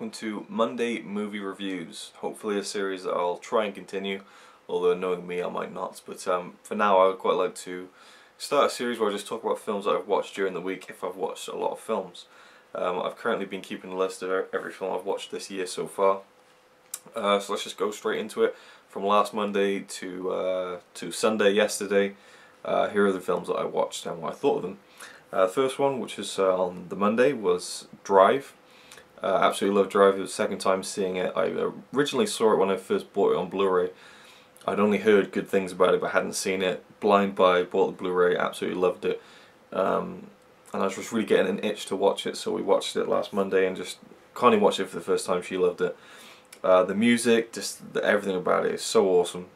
welcome to Monday Movie Reviews. Hopefully a series that I'll try and continue, although knowing me I might not. But for now I would quite like to start a series where I just talk about films that I've watched during the week if I've watched a lot of films. I've currently been keeping a list of every film I've watched this year so far. So let's just go straight into it. From last Monday to Sunday yesterday, here are the films that I watched and what I thought of them. The first one, which was on the Monday, was Drive. Absolutely love Drive. It was the second time seeing it. I originally saw it when I first bought it on Blu-ray. I'd only heard good things about it but hadn't seen it. Blind buy, bought the Blu-ray, absolutely loved it. And I was just really getting an itch to watch it, so we watched it last Monday, and just Connie watched it for the first time. She loved it. The music, just everything about it is so awesome.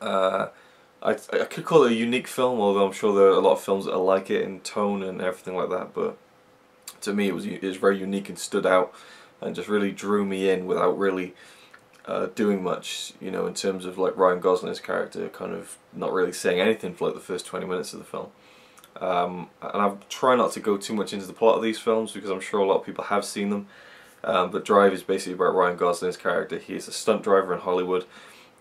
I could call it a unique film, although I'm sure there are a lot of films that are like it in tone and everything like that, but to me it was very unique and stood out and just really drew me in without really doing much, you know, in terms of like Ryan Gosling's character kind of not really saying anything for like the first 20 minutes of the film. And I try not to go too much into the plot of these films because I'm sure a lot of people have seen them, but Drive is basically about Ryan Gosling's character. He is a stunt driver in Hollywood,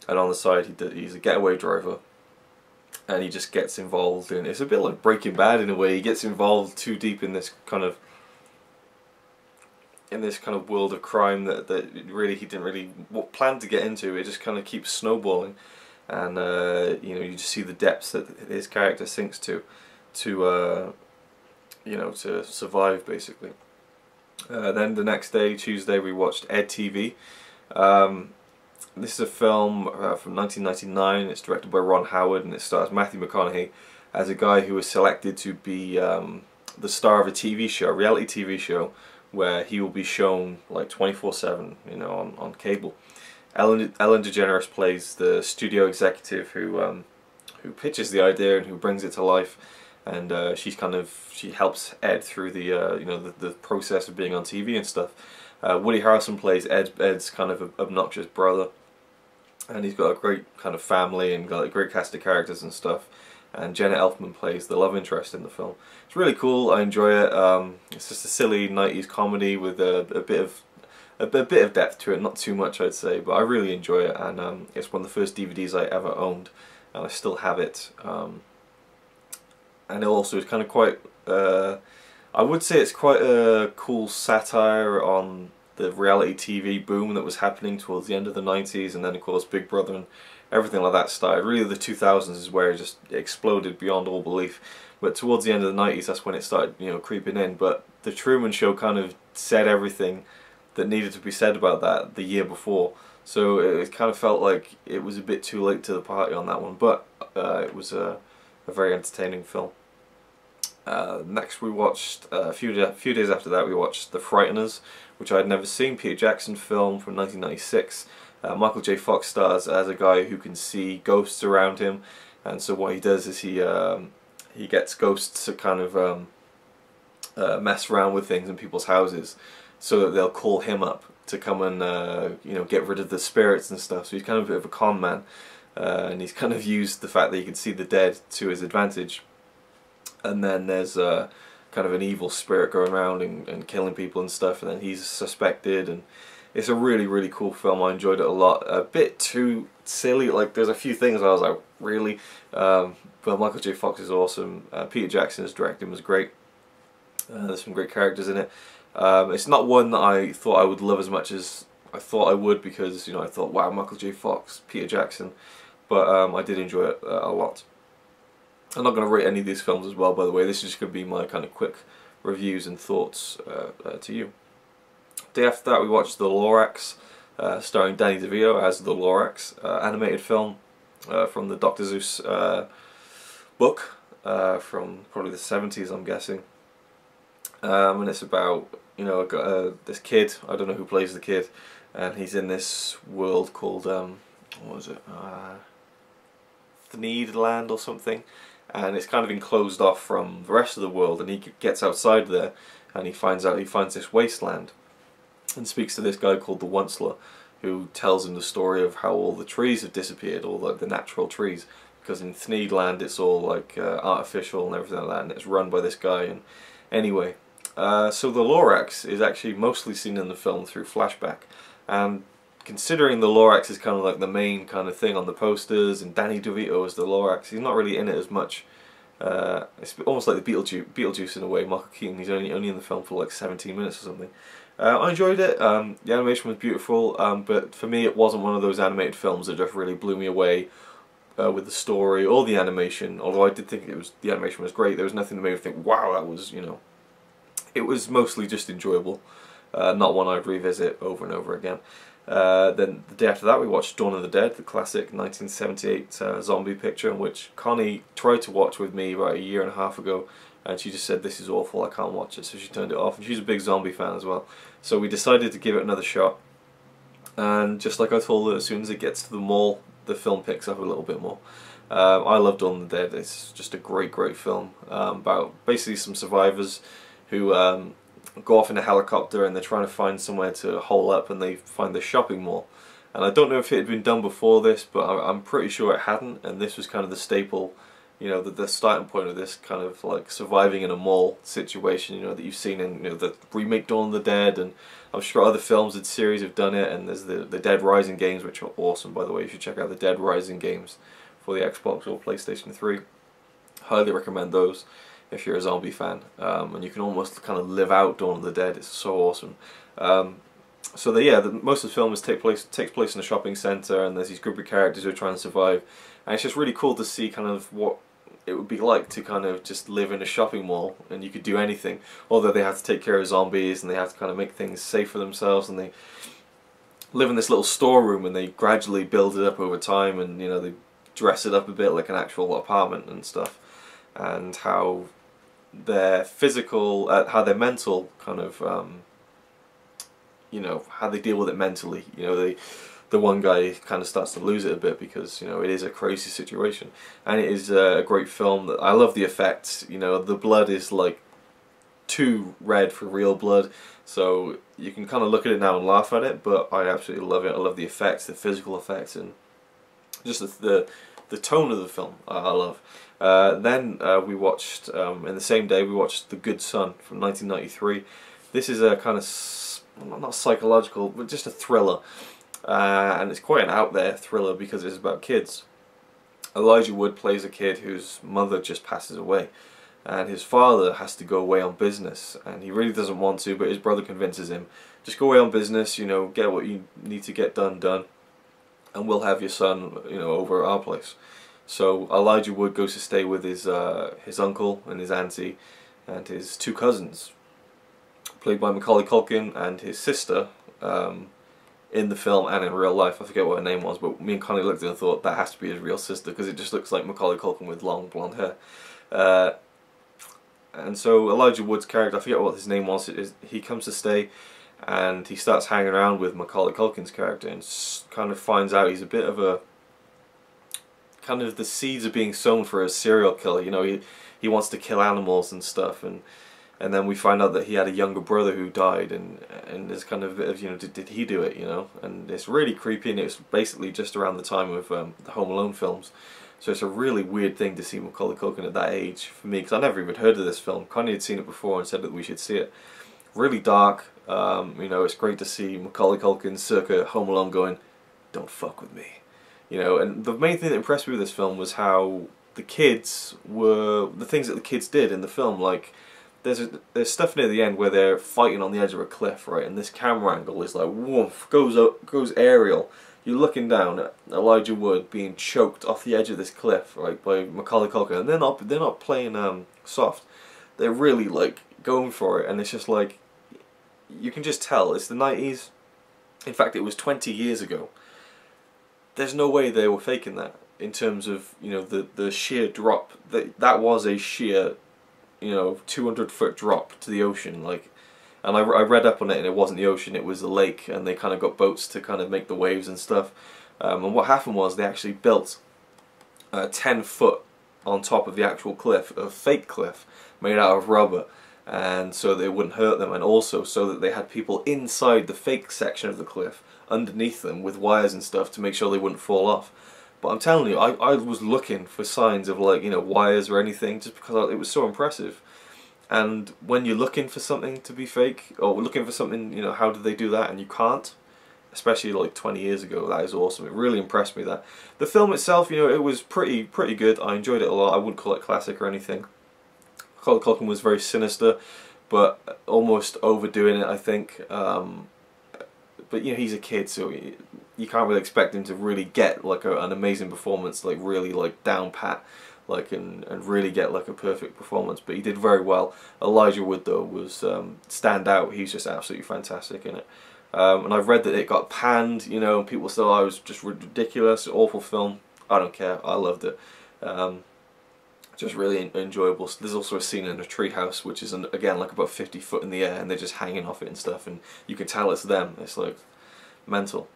and on the side he's a getaway driver. And he just gets involved in, it's a bit like Breaking Bad in a way. He gets involved too deep in this kind of world of crime that really he didn't really plan to get into. It just kind of keeps snowballing, and you know, you just see the depths that his character sinks to you know, to survive basically. Then the next day, Tuesday, we watched Ed TV. This is a film from 1999. It's directed by Ron Howard, and it stars Matthew McConaughey as a guy who was selected to be the star of a TV show, a reality TV show, where he will be shown like 24/7, you know, on cable. Ellen DeGeneres plays the studio executive who pitches the idea and who brings it to life, and she helps Ed through the you know, the process of being on TV and stuff. Woody Harrelson plays Ed's kind of obnoxious brother, and he's got a great kind of family and got a great cast of characters and stuff. And Jenna Elfman plays the love interest in the film. It's really cool. I enjoy it. It's just a silly 90s comedy with a bit of depth to it. Not too much, I'd say, but I really enjoy it. And it's one of the first DVDs I ever owned, and I still have it. And it also is kind of quite. I would say it's quite a cool satire on the reality TV boom that was happening towards the end of the 90s, and then of course Big Brother and everything like that started. Really the 2000s is where it just exploded beyond all belief, but towards the end of the 90s that's when it started, you know, creeping in. But the Truman Show kind of said everything that needed to be said about that the year before, so it kind of felt like it was a bit too late to the party on that one, but it was a very entertaining film. Next we watched, a few days after that, we watched The Frighteners, which I had never seen, Peter Jackson film from 1996. Michael J. Fox stars as a guy who can see ghosts around him, and so what he does is he gets ghosts to kind of mess around with things in people's houses, so that they'll call him up to come and you know, get rid of the spirits and stuff. So he's kind of a bit of a con man, and he's kind of used the fact that he can see the dead to his advantage. And then there's kind of an evil spirit going around and killing people and stuff, and then he's suspected, and it's a really, really cool film. I enjoyed it a lot. A bit too silly, like there's a few things I was like, really? But Michael J. Fox is awesome. Peter Jackson's directing was great. There's some great characters in it. It's not one that I thought I would love as much as I thought I would, because, you know, I thought, wow, Michael J. Fox, Peter Jackson, but I did enjoy it a lot. I'm not going to rate any of these films as well, by the way. This is just going to be my kind of quick reviews and thoughts to you. Day after that we watched The Lorax, starring Danny DeVito as the Lorax, animated film from the Dr. Seuss book from probably the 70s, I'm guessing. And it's about, you know, this kid, I don't know who plays the kid, and he's in this world called, what was it, Thneedland or something. And it's kind of enclosed off from the rest of the world, and he gets outside there and he finds this wasteland and speaks to this guy called the Onceler, who tells him the story of how all the trees have disappeared, all like the natural trees, because in Thneedland it's all like artificial and everything like that, and it's run by this guy. And anyway, So the Lorax is actually mostly seen in the film through flashback, and considering the Lorax is kind of like the main kind of thing on the posters, and Danny DeVito is the Lorax, he's not really in it as much. It's almost like the Beetlejuice in a way. Michael Keaton, he's only in the film for like 17 minutes or something. I enjoyed it. The animation was beautiful, but for me it wasn't one of those animated films that just really blew me away with the story or the animation. Although I did think the animation was great, there was nothing that made me think, wow, that was, you know. It was mostly just enjoyable, not one I'd revisit over and over again. Then the day after that we watched Dawn of the Dead, the classic 1978 zombie picture, in which Connie tried to watch with me about a year and a half ago, and she just said, this is awful, I can't watch it, so she turned it off, and she's a big zombie fan as well. So we decided to give it another shot, and just like I told her, as soon as it gets to the mall, the film picks up a little bit more. I love Dawn of the Dead. It's just a great film about basically some survivors who go off in a helicopter and they're trying to find somewhere to hole up, and they find the shopping mall. And I don't know if it had been done before this, but I'm pretty sure it hadn't, and this was kind of the staple, you know, the starting point of this kind of like surviving in a mall situation, you know, that you've seen in, you know, the remake Dawn of the Dead, and I'm sure other films and series have done it, and there's the Dead Rising games, which are awesome, by the way. You should check out the Dead Rising games for the Xbox or PlayStation 3. Highly recommend those if you're a zombie fan, and you can almost kind of live out Dawn of the Dead. It's so awesome. So most of the film takes place in a shopping centre, and there's these group of characters who are trying to survive, and it's just really cool to see kind of what it would be like to kind of just live in a shopping mall, and you could do anything, although they have to take care of zombies, and they have to kind of make things safe for themselves, and they live in this little storeroom, and they gradually build it up over time, and you know, they dress it up a bit like an actual apartment and stuff, and how their physical, how their mental kind of, you know, how they deal with it mentally. You know, the one guy kind of starts to lose it a bit because, you know, it is a crazy situation, and it is a great film. That I love the effects. You know, the blood is like too red for real blood, so you can kind of look at it now and laugh at it, but I absolutely love it. I love the effects, the physical effects, and just the tone of the film. I love. Then we watched, in the same day, we watched The Good Son from 1993. This is a kind of, not psychological, but just a thriller. And it's quite an out there thriller because it's about kids. Elijah Wood plays a kid whose mother just passes away, and his father has to go away on business, and he really doesn't want to, but his brother convinces him, just go away on business, you know, get what you need to get done, and we'll have your son, you know, over at our place. So Elijah Wood goes to stay with his uncle and his auntie and his two cousins, played by Macaulay Culkin, and his sister, in the film and in real life. I forget what her name was, but me and Connie looked at it and thought that has to be his real sister because it just looks like Macaulay Culkin with long blonde hair. And so Elijah Wood's character, I forget what his name was, he comes to stay, and he starts hanging around with Macaulay Culkin's character, and kind of finds out he's a bit of a, kind of the seeds are being sown for a serial killer. You know, he wants to kill animals and stuff, and then we find out that he had a younger brother who died, and there's kind of a bit of, you know, did he do it, you know? And it's really creepy, and it's basically just around the time of the Home Alone films. So it's a really weird thing to see Macaulay Culkin at that age for me, because I never even heard of this film. Connie had seen it before and said that we should see it. Really dark. You know, it's great to see Macaulay Culkin circa Home Alone going, don't fuck with me. You know, and the main thing that impressed me with this film was how the kids were, the things that the kids did in the film. Like, there's stuff near the end where they're fighting on the edge of a cliff, right? And this camera angle is like, woof, goes aerial. You're looking down at Elijah Wood being choked off the edge of this cliff, right, by Macaulay Culkin, and they're not playing soft. They're really like going for it, and it's just like, you can just tell it's the 90s. In fact, it was 20 years ago. There's no way they were faking that in terms of, you know, the sheer drop. That was a sheer, you know, 200-foot drop to the ocean, like. And I read up on it, and it wasn't the ocean, it was a lake, and they kind of got boats to kind of make the waves and stuff. And what happened was they actually built 10 foot on top of the actual cliff, a fake cliff made out of rubber, and so that it wouldn't hurt them, and also so that they had people inside the fake section of the cliff underneath them with wires and stuff to make sure they wouldn't fall off. But I'm telling you, I was looking for signs of, like, you know, wires or anything, just because it was so impressive. And when you're looking for something to be fake, or looking for something, you know, how do they do that, and you can't, especially like 20 years ago, that is awesome. It really impressed me that. The film itself, you know, it was pretty good. I enjoyed it a lot. I wouldn't call it classic or anything. Macaulay Culkin was very sinister, but almost overdoing it, I think. But you know, he's a kid, so you can't really expect him to really get like an amazing performance, like really like down pat, like and really get like a perfect performance. But he did very well. Elijah Wood though was stand out. He's just absolutely fantastic in it. And I've read that it got panned. You know, people said I was just ridiculous, awful film. I don't care. I loved it. Just really enjoyable. There's also a scene in a treehouse which is again like about 50 foot in the air, and they're just hanging off it and stuff, and you can tell it's them. It's like mental.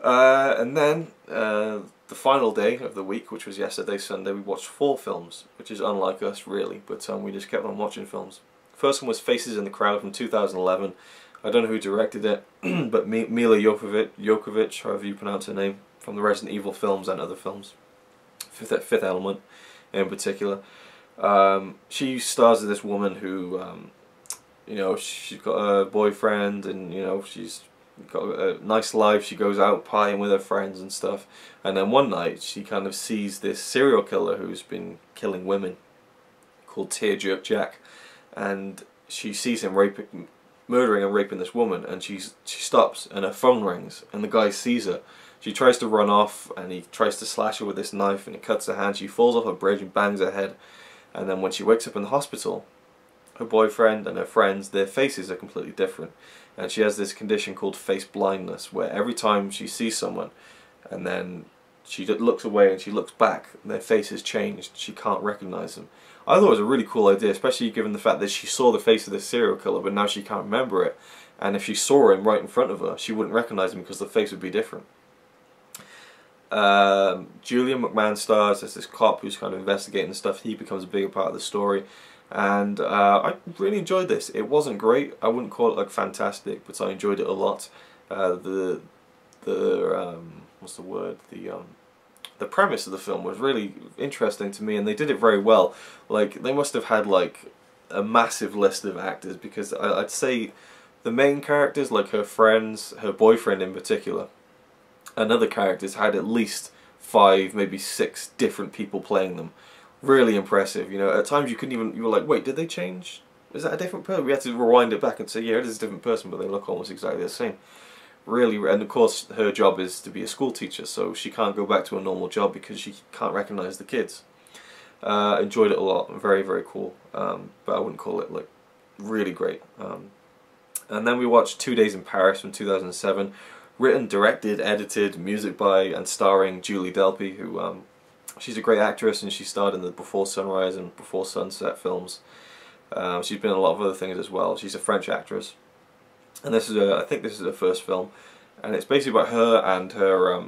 And then the final day of the week, which was yesterday, Sunday, we watched 4 films, which is unlike us really, but we just kept on watching films. First one was Faces in the Crowd from 2011. I don't know who directed it, but Mila Jovovich, however you pronounce her name, from the Resident Evil films and other films. Fifth Element in particular. She stars as this woman who, you know, she's got a boyfriend, and you know, she's got a nice life. She goes out partying with her friends and stuff, and then one night she kind of sees this serial killer who's been killing women, called Tearjerk Jack, and she sees him murdering and raping this woman, and she stops, and her phone rings, and the guy sees her. She tries to run off, and he tries to slash her with this knife, and it cuts her hand. She falls off a bridge and bangs her head. And then when she wakes up in the hospital, her boyfriend and her friends, their faces are completely different. And she has this condition called face blindness, where every time she sees someone, and then she looks away and she looks back, their face has changed. She can't recognize them. I thought it was a really cool idea, especially given the fact that she saw the face of this serial killer, but now she can't remember it. And if she saw him right in front of her, she wouldn't recognize him because the face would be different. Julian McMahon stars as this cop who's kind of investigating stuff. He becomes a bigger part of the story, and I really enjoyed this. It wasn't great. I wouldn't call it like fantastic, but I enjoyed it a lot. What's the word? The premise of the film was really interesting to me, and they did it very well. Like, they must have had like a massive list of actors, because I'd say the main characters, like her friends, her boyfriend in particular, and other characters had at least 5, maybe 6 different people playing them. Really impressive, you know. At times you couldn't even, you were like, wait, did they change? Is that a different person? We had to rewind it back and say, yeah, it is a different person, but they look almost exactly the same. Really, and of course her job is to be a school teacher, so she can't go back to a normal job because she can't recognize the kids. Enjoyed it a lot, very, very cool, but I wouldn't call it like really great. And then we watched 2 Days in Paris from 2007. Written, directed, edited, music by and starring Julie Delpy, who she's a great actress, and she starred in the Before Sunrise and Before Sunset films. She's been in a lot of other things as well. She's a French actress, and this is I think this is her first film, and it's basically about her and her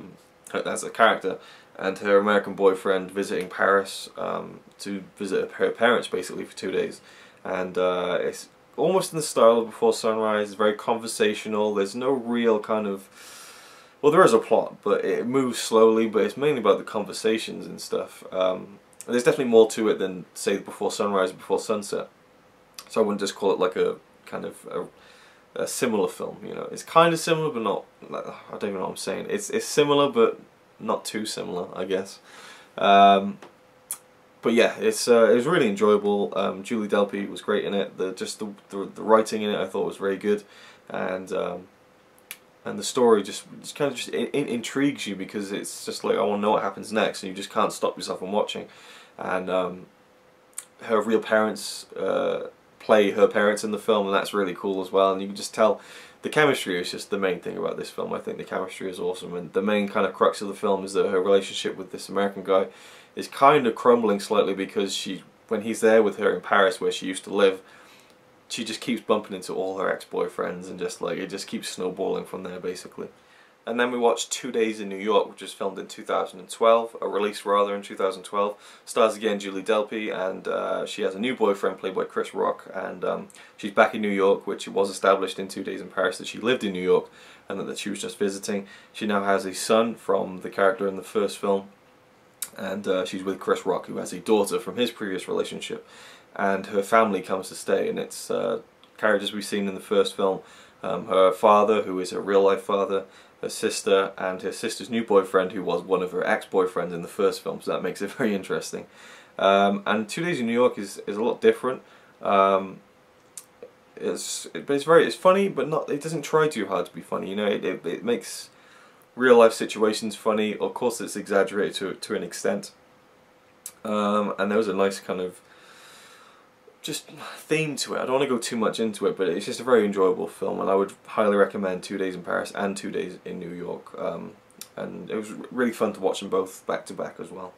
as a character, and her American boyfriend visiting Paris to visit her parents basically for 2 days, and it's almost in the style of Before Sunrise. It's very conversational. There's no real kind of, well, there is a plot, but it moves slowly, but it's mainly about the conversations and stuff. There's definitely more to it than, say, Before Sunrise, Before Sunset. So I wouldn't just call it like a kind of a similar film, you know. It's kind of similar, but not, I don't even know what I'm saying. It's similar, but not too similar, I guess. But yeah, it was really enjoyable. Julie Delpy was great in it. The writing in it I thought was very good, and the story just kind of intrigues you, because it's just like, I want to know what happens next, and you just can't stop yourself from watching. And her real parents play her parents in the film, and that's really cool as well. And you can just tell the chemistry is just the main thing about this film. I think the chemistry is awesome, and the main kind of crux of the film is that her relationship with this American guy is kind of crumbling slightly, because when he's there with her in Paris, where she used to live, she just keeps bumping into all her ex-boyfriends, and just like, it just keeps snowballing from there basically. And then we watched 2 Days in New York, which was filmed in 2012, a release rather in 2012. Stars again Julie Delpy, and she has a new boyfriend played by Chris Rock, and she's back in New York, which was established in 2 Days in Paris that she lived in New York and that she was just visiting. She now has a son from the character in the first film, and she's with Chris Rock, who has a daughter from his previous relationship, and her family comes to stay, and it's characters we've seen in the first film, her father, who is her real life father, her sister, and her sister's new boyfriend, who was one of her ex-boyfriends in the first film, so that makes it very interesting. And 2 Days in New York is a lot different. It's funny, but not. It doesn't try too hard to be funny. You know, it makes real life situations funny. Of course, it's exaggerated to an extent. And there was a nice kind of just theme to it. I don't want to go too much into it, but it's just a very enjoyable film, and I would highly recommend 2 Days in Paris and 2 Days in New York. And it was really fun to watch them both back to back as well.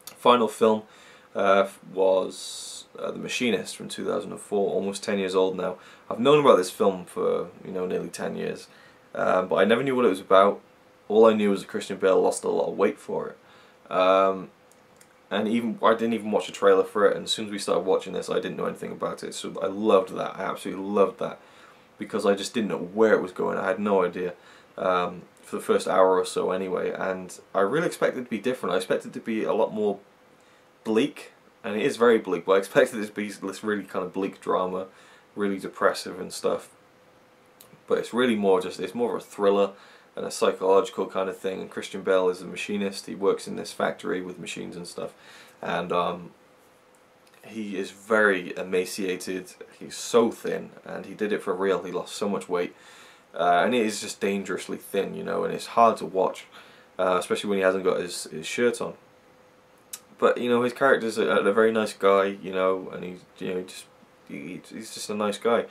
Final film was The Machinist from 2004, almost 10 years old now. I've known about this film for, you know, nearly 10 years, but I never knew what it was about. All I knew was that Christian Bale lost a lot of weight for it. And I didn't even watch a trailer for it, and as soon as we started watching this, I didn't know anything about it. So I loved that. I absolutely loved that, because I just didn't know where it was going. I had no idea for the first hour or so anyway, and I really expected it to be different. I expected it to be a lot more bleak, and it is very bleak, but I expected it to be this really kind of bleak drama, really depressive and stuff. But it's really more it's more of a thriller and a psychological kind of thing. And Christian Bale is a machinist. He works in this factory with machines and stuff, and he is very emaciated. He's so thin, and he did it for real. He lost so much weight, and it is just dangerously thin, you know, and it's hard to watch, especially when he hasn't got his shirt on. But you know, his character's a very nice guy, you know, and he's, you know, he's just a nice guy.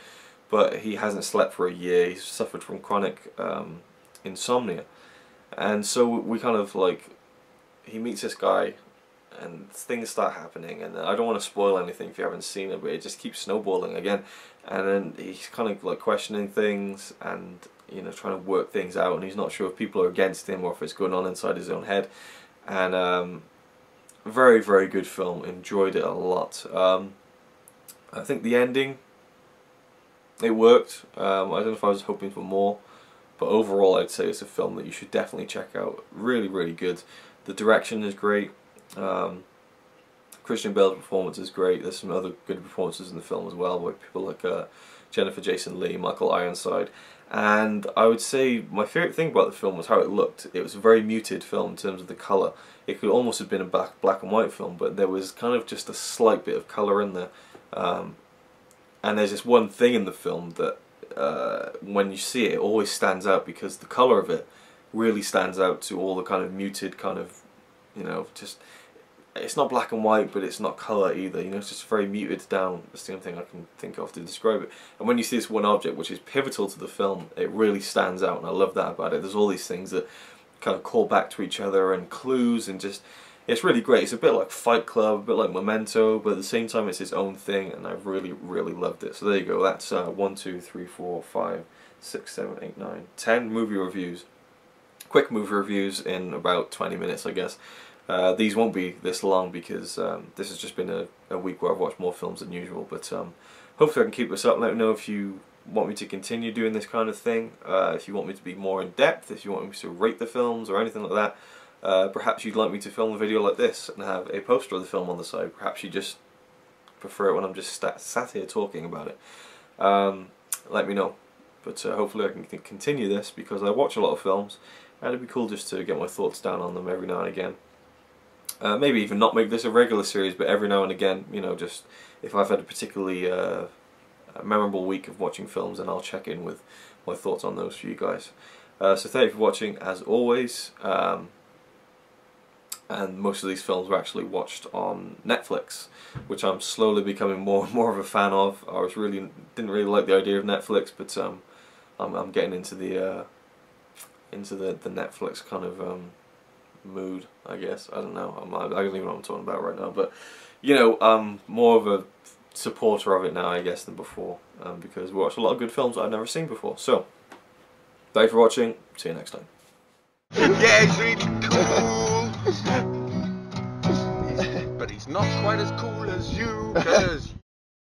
But he hasn't slept for a year. He's suffered from chronic insomnia, and so we kind of like, he meets this guy, and things start happening. And I don't want to spoil anything if you haven't seen it, but it just keeps snowballing again. And then he's kind of like questioning things, and you know, trying to work things out, and he's not sure if people are against him or if it's going on inside his own head. And very, very good film. Enjoyed it a lot. I think the ending, it worked. I don't know if I was hoping for more, but overall I'd say it's a film that you should definitely check out. Really, really good. The direction is great. Christian Bale's performance is great. There's some other good performances in the film as well, by people like Jennifer Jason Leigh, Michael Ironside. And I would say my favourite thing about the film was how it looked. It was a very muted film in terms of the colour. It could almost have been a black and white film, but there was kind of just a slight bit of colour in there. And there's this one thing in the film that when you see it, it always stands out, because the colour of it really stands out to all the kind of muted kind of, you know, just, it's not black and white, but it's not colour either, you know, it's just very muted down. That's the only thing I can think of to describe it. And when you see this one object, which is pivotal to the film, it really stands out, and I love that about it. There's all these things that kind of call back to each other, and clues, and just, it's really great. It's a bit like Fight Club, a bit like Memento, but at the same time it's its own thing, and I really, really loved it. So there you go, that's 1, 2, 3, 4, 5, 6, 7, 8, 9, 10 movie reviews. Quick movie reviews in about 20 minutes, I guess. These won't be this long, because this has just been a week where I've watched more films than usual, but hopefully I can keep this up. Let me know if you want me to continue doing this kind of thing, if you want me to be more in depth, if you want me to rate the films or anything like that. Perhaps you'd like me to film a video like this and have a poster of the film on the side. Perhaps you just prefer it when I'm just sat here talking about it. Let me know. But hopefully I can continue this, because I watch a lot of films, and it'd be cool just to get my thoughts down on them every now and again. Maybe even not make this a regular series, but every now and again, you know, just if I've had a particularly memorable week of watching films, and I'll check in with my thoughts on those for you guys. So thank you for watching, as always. And most of these films were actually watched on Netflix, which I'm slowly becoming more and more of a fan of. I didn't really like the idea of Netflix, but I'm getting into the Netflix kind of mood, I guess. I don't know. I don't even know what I'm talking about right now, but you know, I'm more of a supporter of it now, I guess, than before, because we watch a lot of good films that I've never seen before. So, thanks for watching. See you next time. Yeah, he's really cool, but he's not quite as cool as you, 'cause